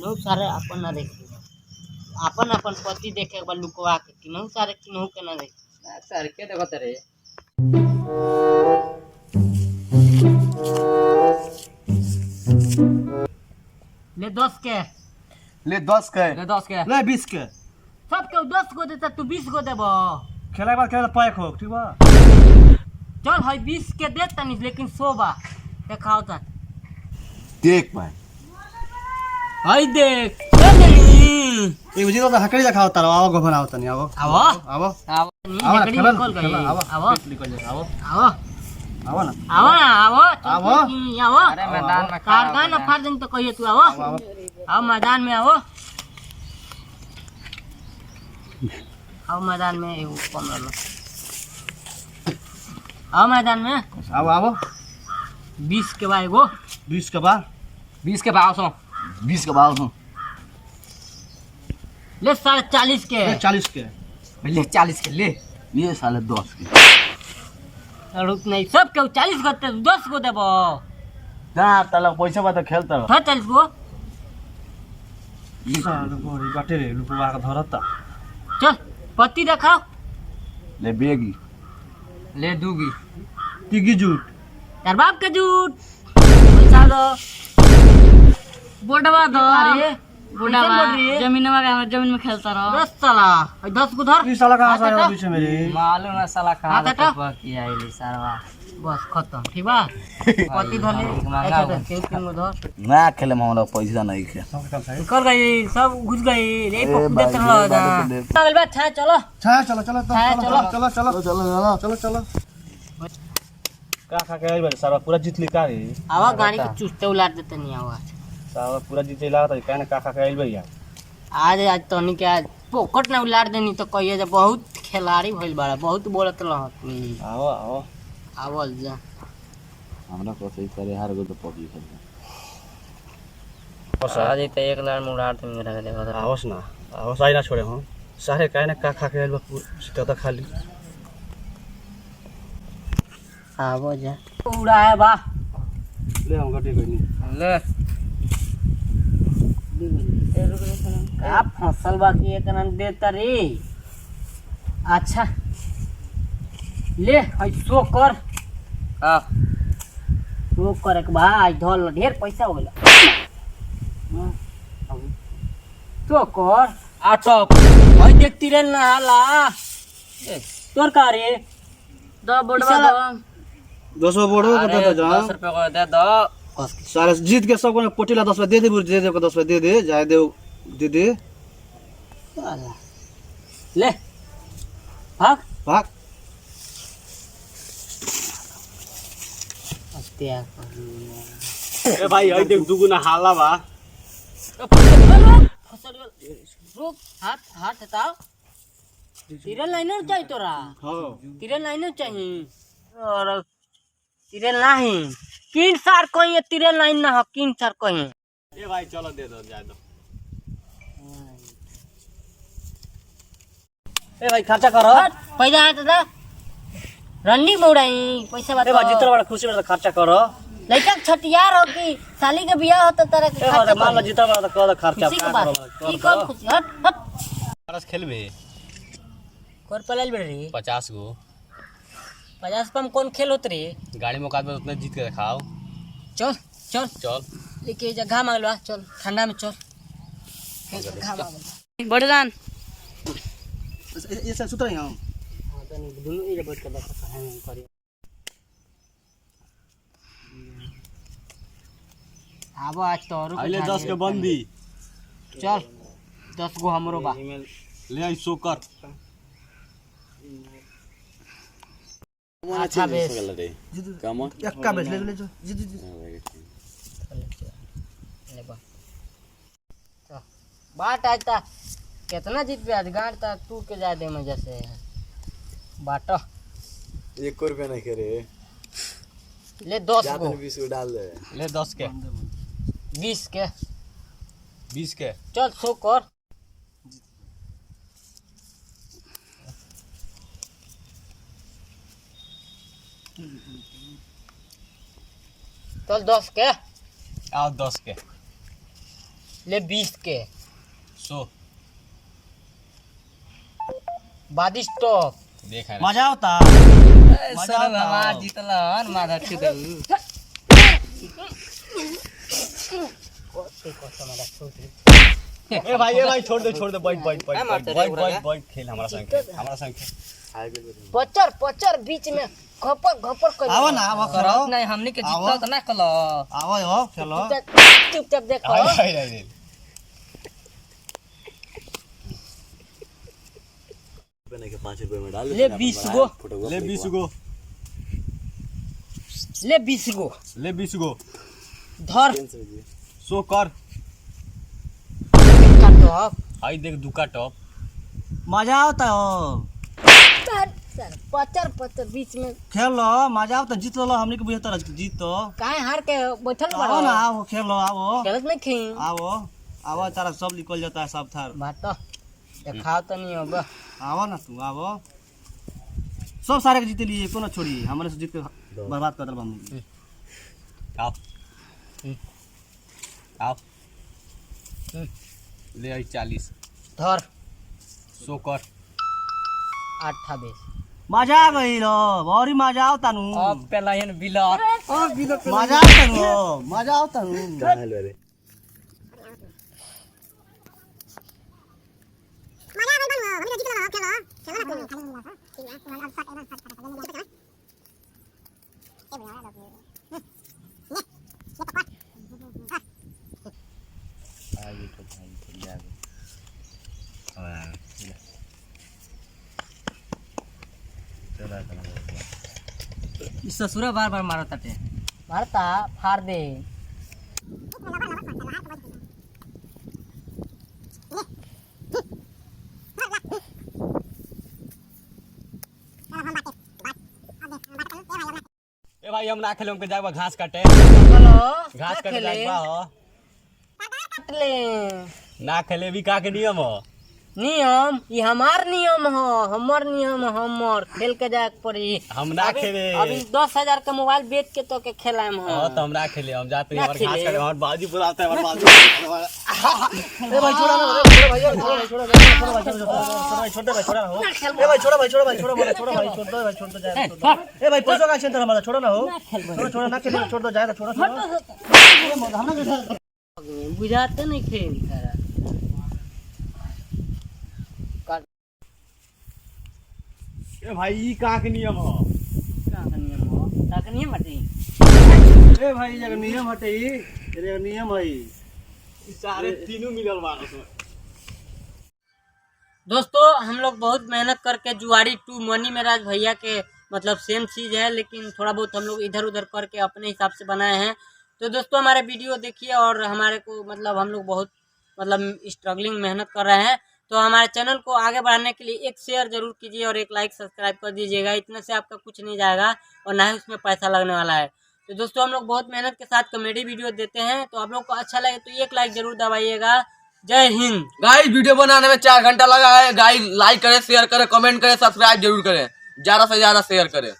किन्हू सारे अपन ना देखे अपन अपन पति देखे एक बार लुकवा के किन्हू सारे किन्हू के ना देखे सर के देखो तेरे ले 10 के ले 10 के ले 10 के ले 20 के सब के 10 गो देता तू 20 गो देबो खेला के बाद खेला पैक हो ठीक बा चल भाई 20 के दे तनी लेकिन 100 बा देखाओ ता देख भाई हाय देख चल एक बजे तो हकड़ी दिखाओ तारो आओ गो बनाओ तनी आओ आवो आओ आओ आओ ना, खेला निकल गई आओ आवो निकल जा आओ आवो आओ ना आवो ना आवो आवो। आवो अरे मैदान में कारगा ना फाड़ दें तो कहिए तू आवो आओ आओ मैदान में आओ आओ मैदान में एगो कम लो आओ मैदान में आओ आओ 20 के बा एगो 20 के बाद 20 के भाव सो 20 के बाद हो ले 40 के 40 के ले 40 के ले ये साले 10 के रुक नहीं सब के 40 गो 10 गो देबो ना तला पैसा बा तो खेलता रहो 40 गो साले गोरी बाटे रे लुकवा के धरता चल पत्ती दिखाओ ले बेगी ले दूगी तिगी जूट यार बाप के झूठ पैसा दो बोडवा दो अरे बोडवा जमीन में खेलता रहो 10 साला 10 गो धर ये साला कहां से हाथ आया हटा। पीछे मेरे मालूम है साला कहां हाथ हटा। तक की आईली सरवा बस खत्म ठीक बा पत्ती धर ले महंगा ऐसे धर के गो धर ना खेले मामला पैसा नहीं खे कर गई सब घुस गई रे पप्पू देख रहा है पागल बात था चलो छा चलो चलो चलो, चलो चलो चलो चलो चलो का खा के आई बारे सारा पूरा जीत ली का रे आवा गाड़ी के चुस्ते उलाट देते नहीं आवा सारा पूरा जीत लागत कहने का खा के आई भैया आज तनी के आज पोकट ना उलाट देनी तो कहिए जे बहुत खिलाड़ी भइल बाड़ा बहुत बोलत रहत आओ आओ आवल जा हमरा को सही करे हार गो तो पब्लिक है आज तो एक लाइन में उड़ा तुम मेरा देखो आवस ना आवस आई ना छोड़े हम सारे कहने का खा के आई बा पूरा तो खाली आवो जा उड़ा है बा ले हम गटी कोई नहीं ले का फसल बाकी एक नन देता रे अच्छा ले हई सो कर हां सो कर एक भाई धल ढेर पैसा हो गेला तो कर आठो हई देखती रे नाला तोर का रे दो बड़वा दो 200 बोर्ड को दे जा 10 रुपए को दे दो सारे जीत के सबको पोटीला 10 रुपए दे दे को 10 रुपए दे दे जाए दे दे ले भाग भाग हत्या ए भाई आई देख दुगुना हाला बा फसल रुक हाथ हाथ हटाओ तीरन लाइनर चाहिए तोरा हां तीरन लाइनर चाहिए और तीरन नहीं किन सार कहीं तीरन लाइन ना हो किन सार कहीं ए भाई चलो दे दो जाए दो ए भाई खर्चा करो पैसा है तो रंडी मौड़ाई पैसा ए भाई जितना बड़ा खुशी में खर्चा करो लड़का छठियार हो कि साली के बियाह होता तरह के ए भाई मान लो जितना बड़ा कर खर्चा खुशी के बात की कौन खुशी हट हट परस खेलबे कर पलाल बेड़ रे 50 गो 50 पम कौन खेल होत रे गाड़ी में काट में उतने जीत के दिखाओ चल चल चल लेके जा घाम आ गलवा चल ठंडा में चल घाम आ गलवा बड़े जान ये सब सुतर यहां हां तनी दोनों ये बैठ के देखा है करी आबो आज तो और अगले 10 के बंदी चल 10 गो हमरो बा ले आई सोकर अच्छा बेस काम एक्का बेच ले जो जी जी ले बा तो बाट आज ता कितना जीत पे आज गांठ ता तू के जा दे मजा से बाट 1 रुपया नहीं करे ले 10 गो 20 को डाल दे ले 10 के 20 के 20 के चल 100 कर चल 10 के आओ 10 के ले 20 के 100 बादिश टॉप देखा मजा होता सर हमार जीतलन माधव छिदू ए भाई छोड़ दे बैठ खेल हमारा संग खेल। पचर पचर बीच में घपर घपर कर आओ ना आओ करो नहीं हमनी के जीतल त ना कलो आओ हो चलो चुपचाप देखो हाय रुपए के 5 रुपए में डाल ले 20 गो ले 20 गो ले 20 गो ले 20 गो धर 100 कर काटो अब आई देख दुका टॉप मजा आता हो सर पचर पचर बीच में खेलो मजा आता जीत लो हमनी के बेहतर जीत तो काहे हार के बैठल आओ ना आओ खेलो आओ खेलत नहीं खेल आओ आओ तारा सब निकल जाता है सब थार बात देखाओ तो नहीं होगा आओ ना तू आओ सब सारे के जीत लिए कोनो छोड़ी हमने से जीत के बर्बाद कर दल हम आओ आओ ले आई 40 धर 100 कर 28 मजा आ गई लो बड़ी मजा आवता नु अब पेलायन बिलर मजा आवता नु मजा आवता नु डाल रे ससुरा बार बार मारत ताटे मारता फाड़ दे ए भाई हम ना खेले हमके जाबा घास काटे हेलो घास काटे जाबा हो काट ले ना खेले भी का के नियम हो नियम ये हमार नियम हो हमर नियम हमर खेल के जाए के पड़ी हम ना खेले अभी 10,000 का मोबाइल बेच के तो के खेलाएम हो हां तो हम ना खेले हम जाते हैं ना हमारे घास खेले। काटे हमारे बाजी बुलाते हैं हमारे बाजी ए भाई छोड़ा ना छोड़ा भाई छोड़ा भाई छोड़ा हो ए भाई छोड़ा भाई छोड़ दो भाई छोड़ दो जाए ए भाई पैसा का सेंटर हमारा छोड़ा ना हो छोड़ा ना खेले छोड़ दो जाएगा छोड़ा बुझाते नहीं खेल तारा ए भाई ई का के नियम हो का नियम हो का नियम बाटी ए भाई जग नियम हटे ई रे नियम है ई सारे तीनों मिलल बा उसमें। दोस्तों हम लोग बहुत मेहनत करके जुआरी 2 मनी मेराज भैया के मतलब सेम चीज़ है लेकिन थोड़ा बहुत हम लोग इधर उधर करके अपने हिसाब से बनाए हैं। तो दोस्तों हमारे वीडियो देखिए और हमारे को मतलब हम लोग बहुत मतलब स्ट्रगलिंग मेहनत कर रहे हैं। तो हमारे चैनल को आगे बढ़ाने के लिए एक शेयर जरूर कीजिए और एक लाइक सब्सक्राइब कर दीजिएगा। इतने से आपका कुछ नहीं जाएगा और ना ही उसमें पैसा लगने वाला है। तो दोस्तों हम लोग बहुत मेहनत के साथ कॉमेडी वीडियो देते हैं तो आप लोग को अच्छा लगे तो एक लाइक जरूर दबाइएगा। जय हिंद। गाइस वीडियो बनाने में 4 घंटा लगा है। गाइस लाइक करें, शेयर करें, कमेंट करें, सब्सक्राइब जरूर करें, ज्यादा से ज्यादा शेयर करें।